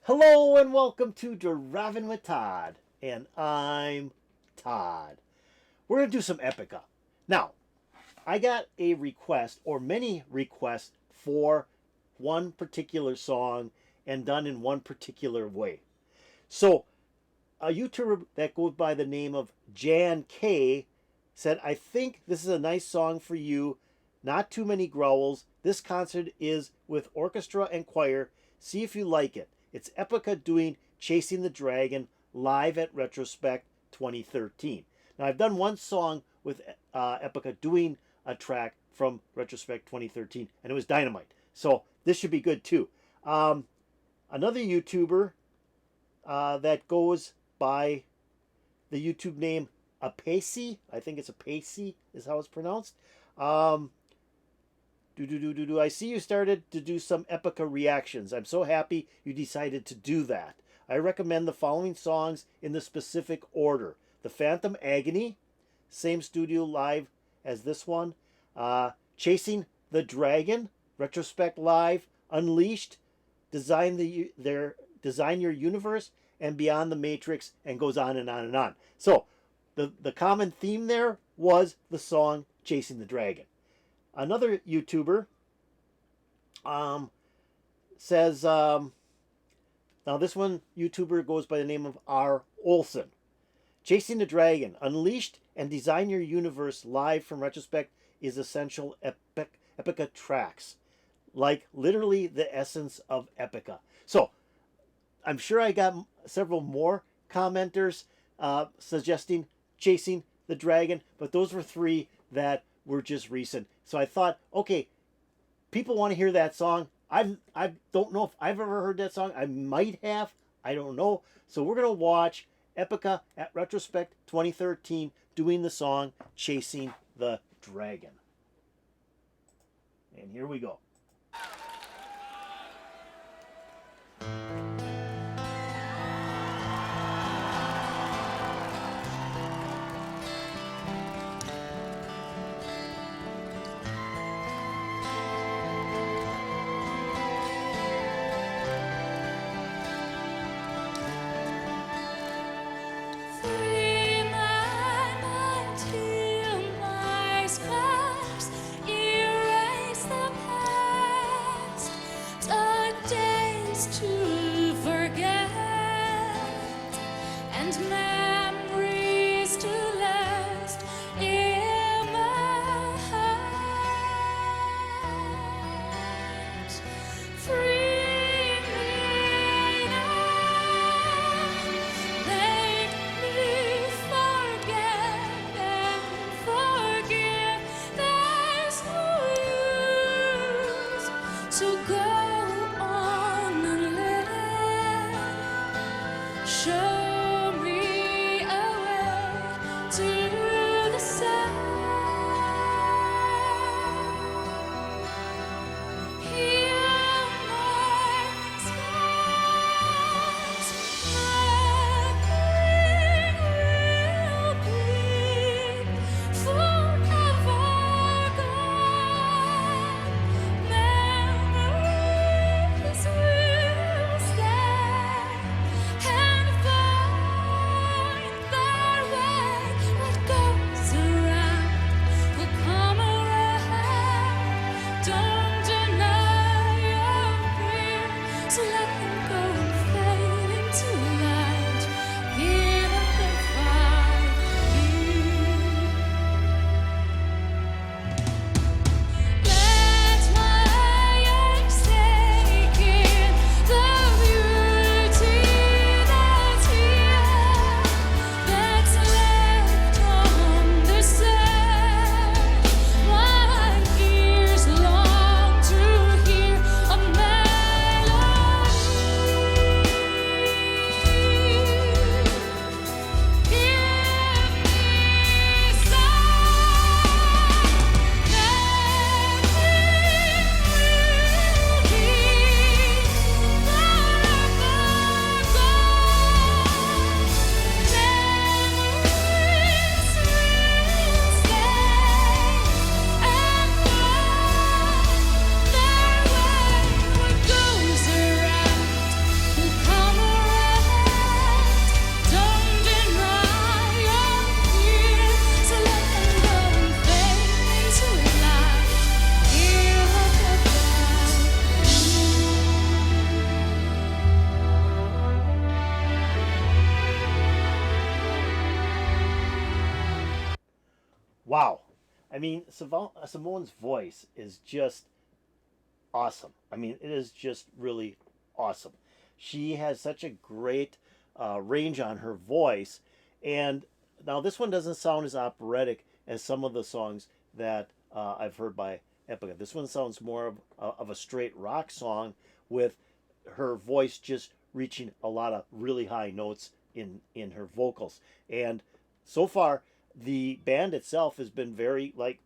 Hello and welcome to Driving with Todd, and I'm Todd. We're going to do some Epica. Now, I got a request, or many requests, for one particular song and done in one particular way. So, a YouTuber that goes by the name of Jan K said, I think this is a nice song for you. Not too many growls. This concert is with orchestra and choir. See if you like it. It's Epica doing Chasing the Dragon live at Retrospect 2013. Now, I've done one song with Epica doing a track from Retrospect 2013, and it was dynamite. So this should be good too. Another YouTuber that goes by the YouTube name Apace, I think it's Apace is how it's pronounced. I see you started to do some Epica reactions. I'm so happy you decided to do that. I recommend the following songs in the specific order. The Phantom Agony, same studio live as this one. Chasing the Dragon, Retrospect Live. Unleashed, Design Your Universe, and Beyond the Matrix, and goes on and on and on. So the common theme there was the song Chasing the Dragon. Another YouTuber says, now this one YouTuber goes by the name of R. Olson. Chasing the Dragon, Unleashed, and Design Your Universe live from Retrospect is essential Epica tracks. Like literally the essence of Epica. So I'm sure I got several more commenters suggesting Chasing the Dragon, but those were three that were just recent. So I thought, okay, people want to hear that song. I don't know if I've ever heard that song. I might have. I don't know. So we're going to watch Epica at Retrospect 2013 doing the song Chasing the Dragon. And here we go. To forget and memories to last in my heart. Free me now, make me forget and forgive. There's no use to go. Show me a way to the sun. Heal my scars. Nothing will be forever gone. Memories will stay. And I mean, Simone's voice is just awesome. I mean, it is just really awesome. She has such a great range on her voice. And now this one doesn't sound as operatic as some of the songs that I've heard by Epica. This one sounds more of a straight rock song with her voice just reaching a lot of really high notes in her vocals. And so far, the band itself has been very like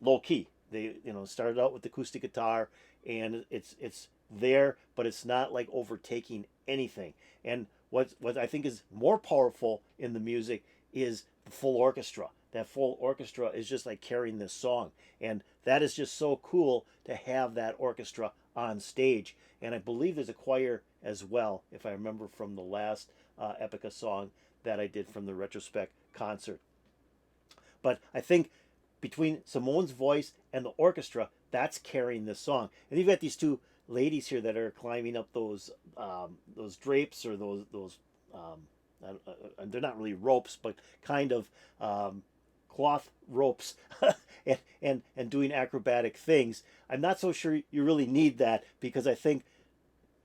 low key. They started out with acoustic guitar, and it's there, but it's not like overtaking anything. And what I think is more powerful in the music is the full orchestra. That full orchestra is just like carrying this song, and that is just so cool to have that orchestra on stage. And I believe there's a choir as well, if I remember from the last Epica song that I did from the Retrospect concert. But I think between Simone's voice and the orchestra, that's carrying this song. And you've got these two ladies here that are climbing up those drapes, or those they're not really ropes, but kind of cloth ropes, and doing acrobatic things. I'm not so sure you really need that, because I think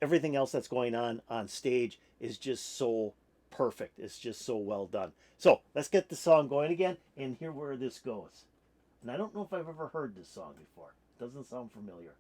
everything else that's going on stage is just so perfect. It's just so well done. So let's get the song going again and hear where this goes. And I don't know if I've ever heard this song before. It doesn't sound familiar.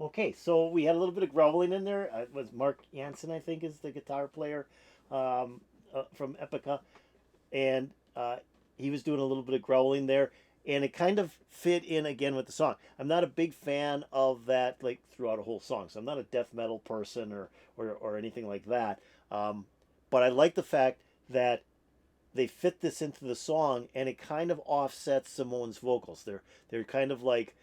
Okay, so we had a little bit of groveling in there. It was Mark Jansen, I think, is the guitar player from Epica, and he was doing a little bit of growling there, and it kind of fit in again with the song. I'm not a big fan of that, like throughout a whole song. So I'm not a death metal person or anything like that. But I like the fact that they fit this into the song, and it kind of offsets Simone's vocals. They're kind of like,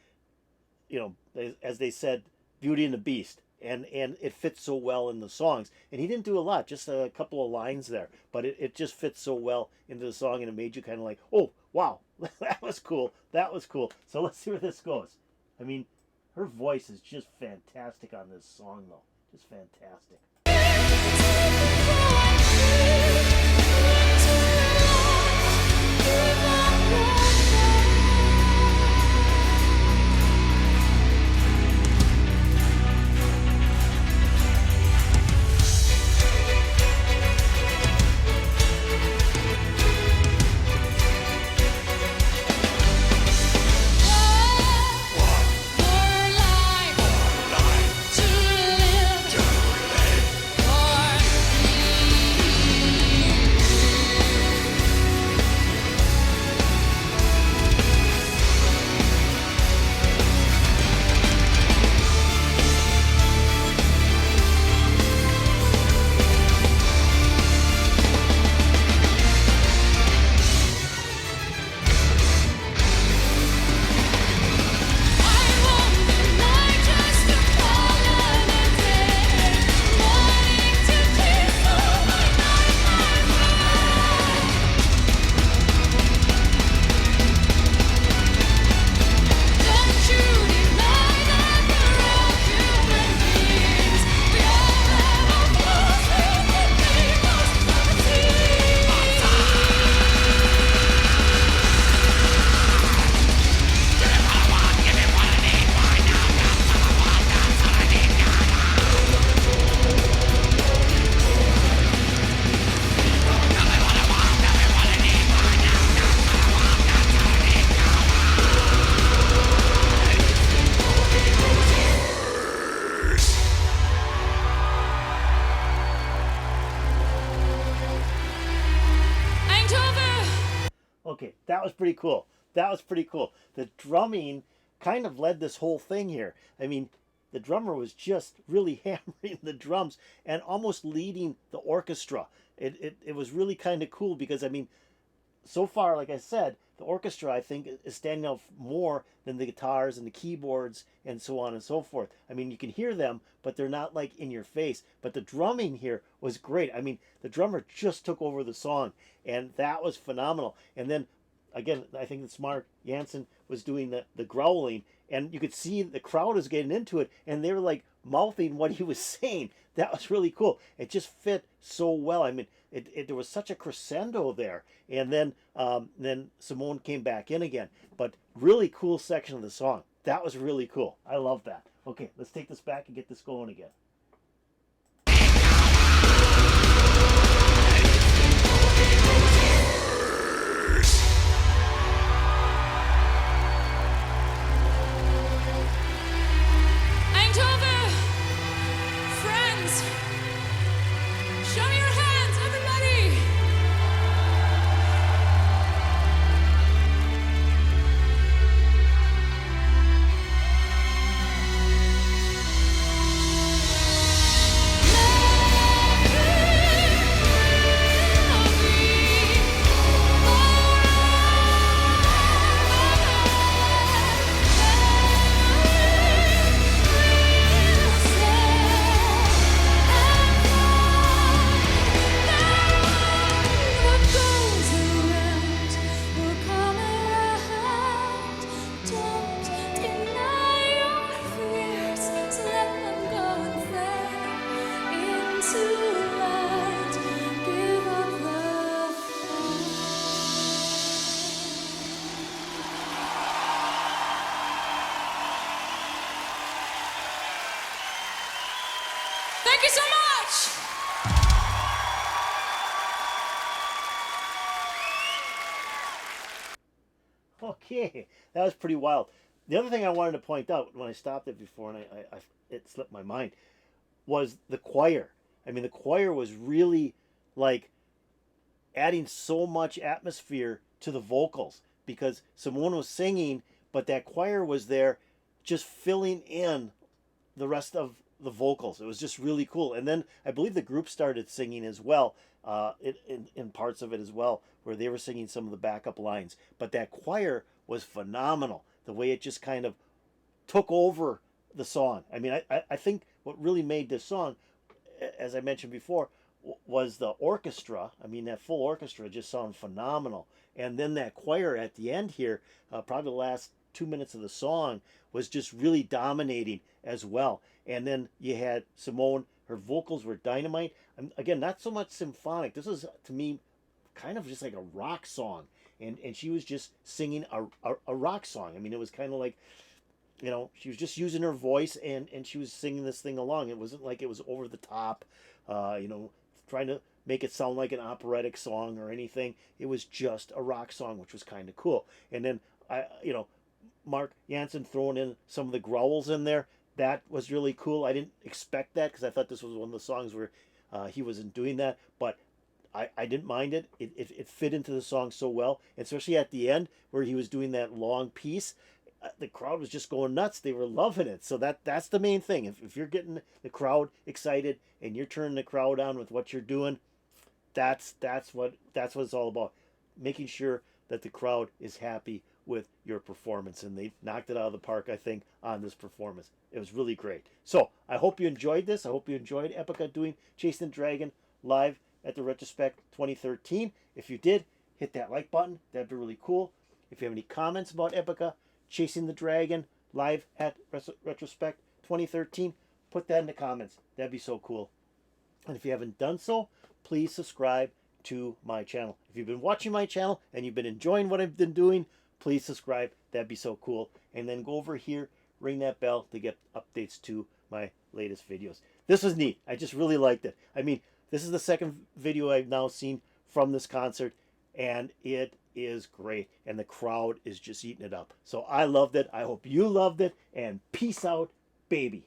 as they said, Beauty and the Beast, and it fits so well in the songs. And he didn't do a lot, just a couple of lines there, but it just fits so well into the song, and it made you kind of like, oh wow, that was cool. So let's see where this goes. I mean, her voice is just fantastic on this song, though, just fantastic. Okay, that was pretty cool. That was pretty cool. The drumming kind of led this whole thing here. I mean, the drummer was just really hammering the drums and almost leading the orchestra. It was really kind of cool because, I mean, so far, like I said, the orchestra, I think, is standing out more than the guitars and the keyboards and so on and so forth. I mean, you can hear them, but they're not like in your face. But the drumming here was great. I mean, the drummer just took over the song, and that was phenomenal. And then, again, I think it's Mark Jansen was doing the growling, and you could see the crowd was getting into it, and they were like mouthing what he was saying. That was really cool. It just fit so well. I mean, there was such a crescendo there, and then Simone came back in again. But really cool section of the song. That was really cool. I love that. Okay, let's take this back and get this going again. Eindhoven, friends, show me your hands, everybody. Thank you so much. Okay, that was pretty wild. The other thing I wanted to point out when I stopped it before, and it slipped my mind, was the choir. I mean, the choir was really like adding so much atmosphere to the vocals because Simone was singing, but that choir was there just filling in the rest of the vocals. It was just really cool. And then I believe the group started singing as well, in parts of it as well, where they were singing some of the backup lines. But that choir was phenomenal. The way it just kind of took over the song. I mean, I think what really made this song, as I mentioned before, was the orchestra. I mean, that full orchestra just sounded phenomenal. And then that choir at the end here, probably the last 2 minutes of the song, was just really dominating as well. And then you had Simone, her vocals were dynamite. And again, not so much symphonic. This was, to me, kind of just like a rock song. And she was just singing a rock song. I mean, it was kind of like, you know, she was just using her voice and she was singing this thing along. It wasn't like it was over the top, you know, trying to make it sound like an operatic song or anything. It was just a rock song, which was kind of cool. And then, you know, Mark Jansen throwing in some of the growls in there. That was really cool. I didn't expect that because I thought this was one of the songs where he wasn't doing that. But I didn't mind it. It fit into the song so well, especially at the end where he was doing that long piece. The crowd was just going nuts. They were loving it. So that's the main thing. If you're getting the crowd excited and you're turning the crowd on with what you're doing, that's what it's all about. Making sure that the crowd is happy with your performance, and they knocked it out of the park, I think, on this performance. It was really great. So I hope you enjoyed this. I hope you enjoyed Epica doing Chasing the Dragon live at the Retrospect 2013. If you did, hit that like button. That'd be really cool. If you have any comments about Epica Chasing the Dragon live at Retrospect 2013, put that in the comments. That'd be so cool. And if you haven't done so, please subscribe to my channel. If you've been watching my channel and you've been enjoying what I've been doing, please subscribe. That'd be so cool. And then go over here, ring that bell to get updates to my latest videos. This was neat. I just really liked it. I mean, this is the second video I've now seen from this concert, and it is great. And the crowd is just eating it up. So I loved it. I hope you loved it. And peace out, baby.